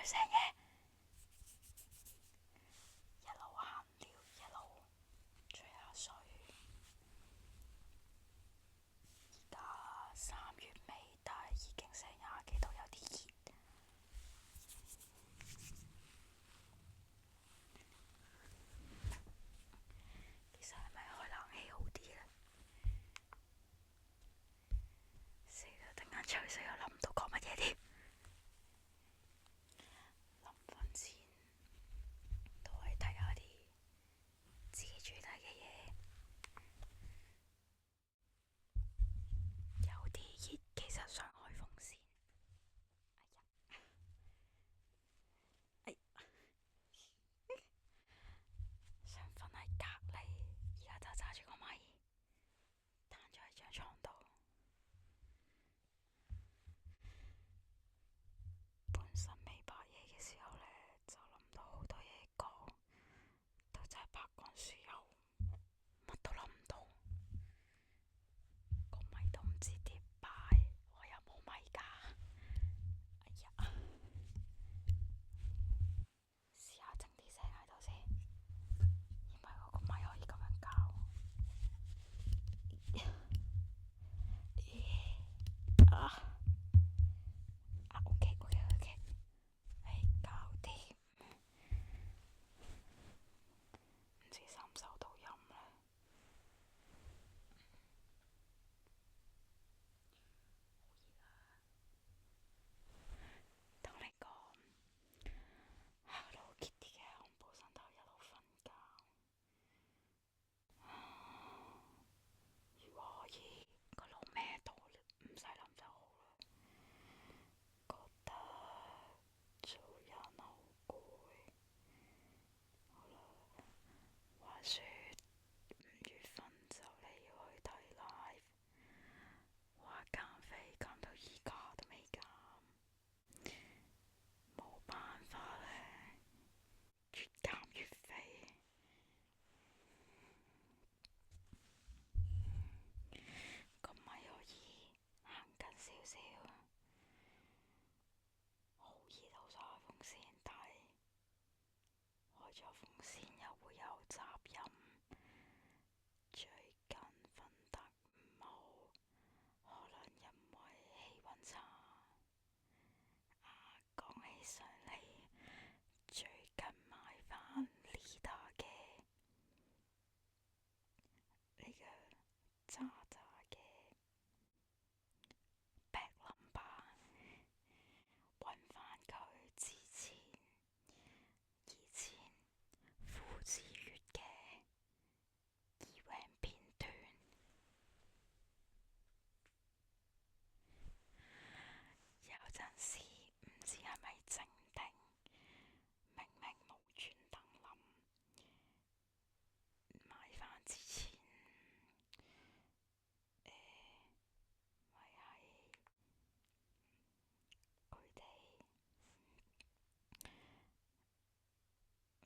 水聲嘅，一路行了一路吹下水。而家3月尾，但係已經成20幾度，有啲熱。其實係咪開冷氣好啲呢？死啦！突然間吹水又諗唔到講乜嘢添。臨瞓前都係睇下啲自己中意睇嘅嘢。有啲熱，其實想開風扇。想瞓喺隔離，而家就揸住個咪，攤咗喺張床度。本身未拍嘢嘅時候呢，就諗到好多嘢講，到真係拍嗰陣時又乜都諗唔到，個咪都唔知點擺，我又冇咪架。哎呀，試下整啲聲喺度先，因為我個咪可以咁樣搞。OK，搞掂。唔知收唔收到音呢？同你講，Hello Kitty 嘅恐怖神偷一路瞓覺。如果可以個腦咩到，唔使諗就好啦。覺得做人好攰。好啦，話說5月份就嚟要去睇 live，話減肥減到而家都未減，冇辦法咧，越減越肥。咁咪可以行近少少，好熱好想開風扇，但係開咗風扇又會有雜音。最近瞓得唔好，可能因為氣溫差。講起上嚟，最近買返 Lita 嘅呢個渣渣嘅碧淋巴，揾返佢以前傅志月嘅耳片段。有陣時唔知係咪整定，明明冇專登諗買返之前，咪係佢哋，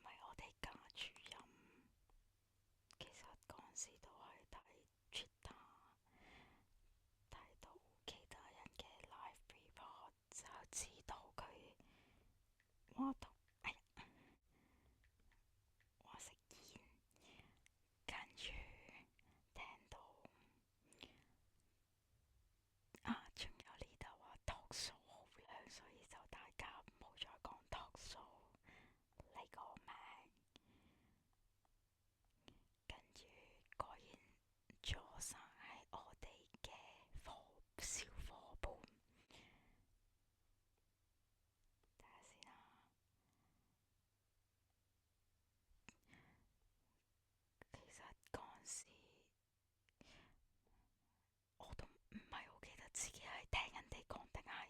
咪我哋家主任。其實嗰陣時都係睇 Twitter，睇到其他人嘅 live report 就知道佢我食煙，跟住聽到仲有呢度話 talk show 好靚，所以就大家唔好再講 talk show 呢個名。跟住果然座山係我哋嘅小伙伴。睇下先啦。其實嗰陣時我都唔係好記得自己係聽人哋講定係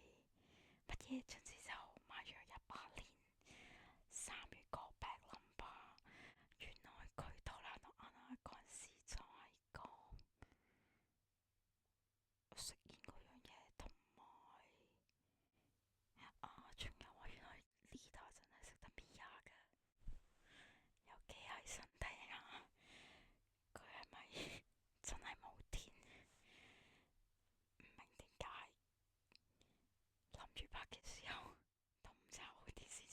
乜嘢，總之就買咗18年3月個碧淋巴。原來佢拖爛我眼淚嗰陣時就係講食煙嗰樣嘢，同埋仲有話原來 Lita 真係食得 Mia 㗎，有幾係身體啊！佢係咪真係冇電？唔明點解諗住拍嘅時候都唔抄開電視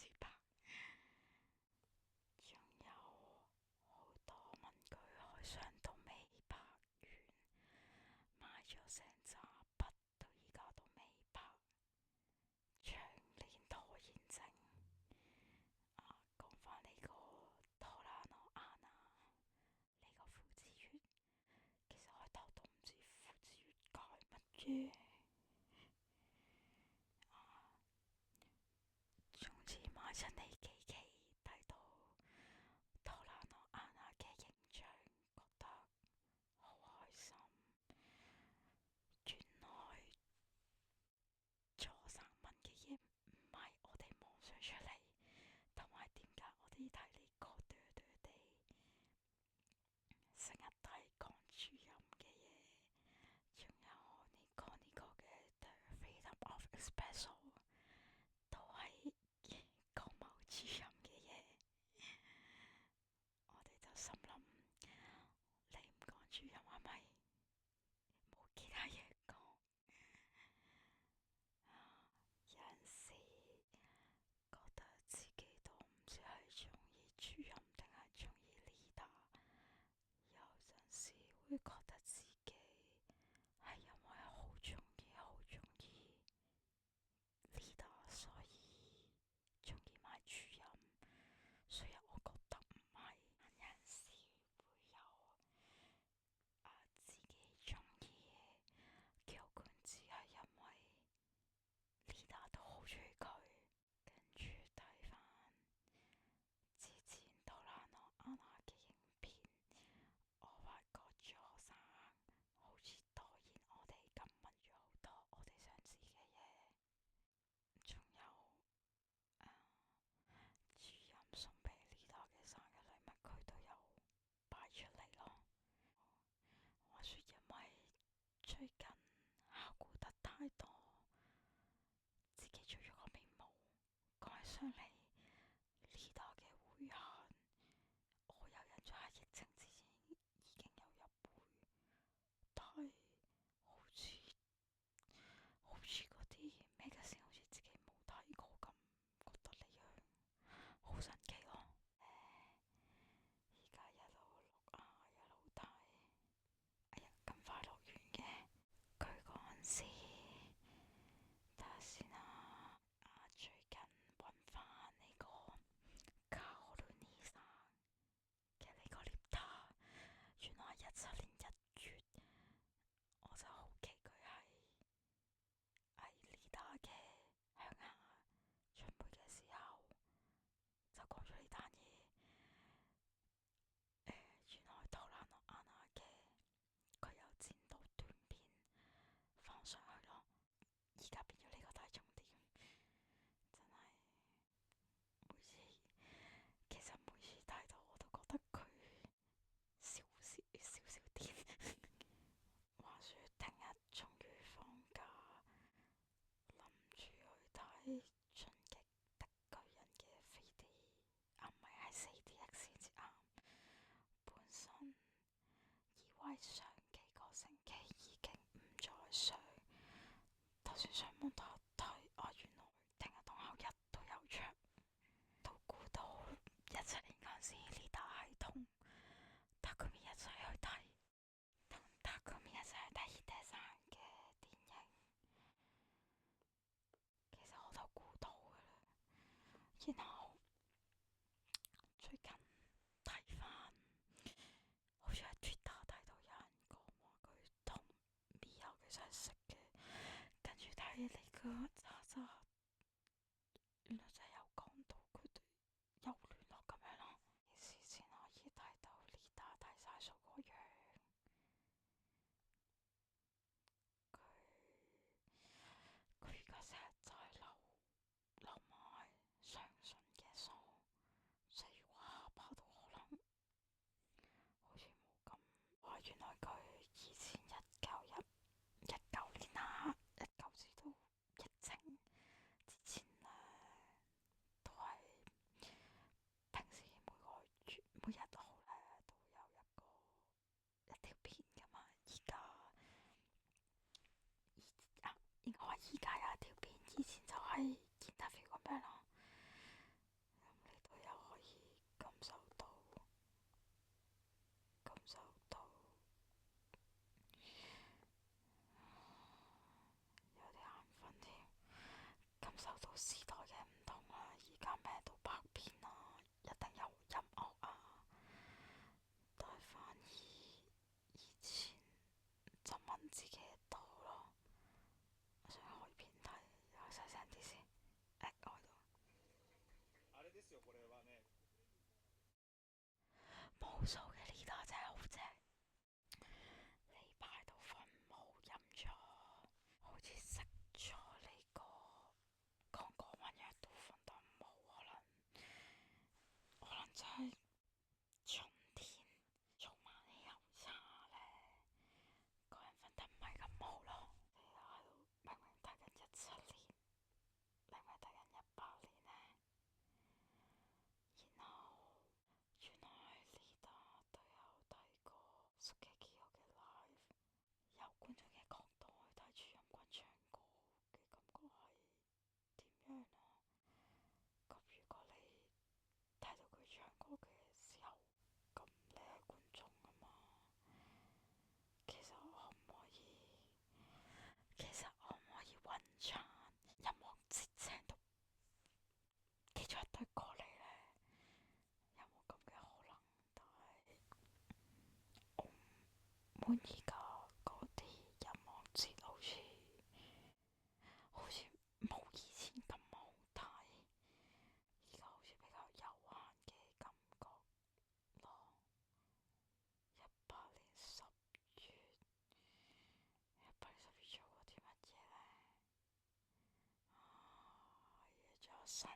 進擊的巨人嘅 3D，唔係 4DX 先至啱。本身以為上幾個星期已經唔再上，就算上網睇一睇，原來聽日同後日都有出。都估到17年嗰陣時，Lida 係同 Takumi 一齊去睇，同 Takumi 一齊去睇 Hide-san 嘅電影。其實我都估到㗎啦，然後最近睇返，好似喺 Twitter 睇到有人講話佢同 Mio 其實係識嘅，跟住睇呢個渣渣，原來真係有講到佢哋有聯絡咁樣咯。事先可以睇到 Lida 睇晒數個樣，佢而家成日就係留埋相信嘅數，所以話拍到可能好似冇咁。哇！原來佢以前19年啊，19至到疫情之前咧，都係平時每個月每日都好咧，都有一條片噶嘛。應該話而家有一條片，以前就係 interview 咁樣咯。咁你都有可以感受到有啲眼瞓添，感受到時代嘅唔同啦。而家咩都拍片啦，一定有音樂啊，但係反而以前就文字嘅多咯。我想開片睇，又細聲啲先。我喺度。無數嘅 Lida 真係好正。呢排都瞓冇飲咗，好似食咗呢個抗過敏藥都瞓得唔好，可能真係春天做晚氣候差咧，個人瞓得唔係咁好咯。你又喺度明明睇緊17年，你咪睇緊18年呢？然後原來 Lida 都有睇過 Sukekio 嘅 live，由觀眾嘅角度去睇住任君唱歌嘅感覺係點樣啊？咁如果你睇到佢唱歌嘅時候，咁你係觀眾啊嘛？其實可唔可以揾餐音樂節請到其中一隊過嚟呢？有冇咁嘅可能？但係我唔滿意㗎，嗰啲音樂節好似冇以前咁好睇，而家好似比較悠閒嘅感覺咯。18年10月做過啲乜嘢呢？仲有新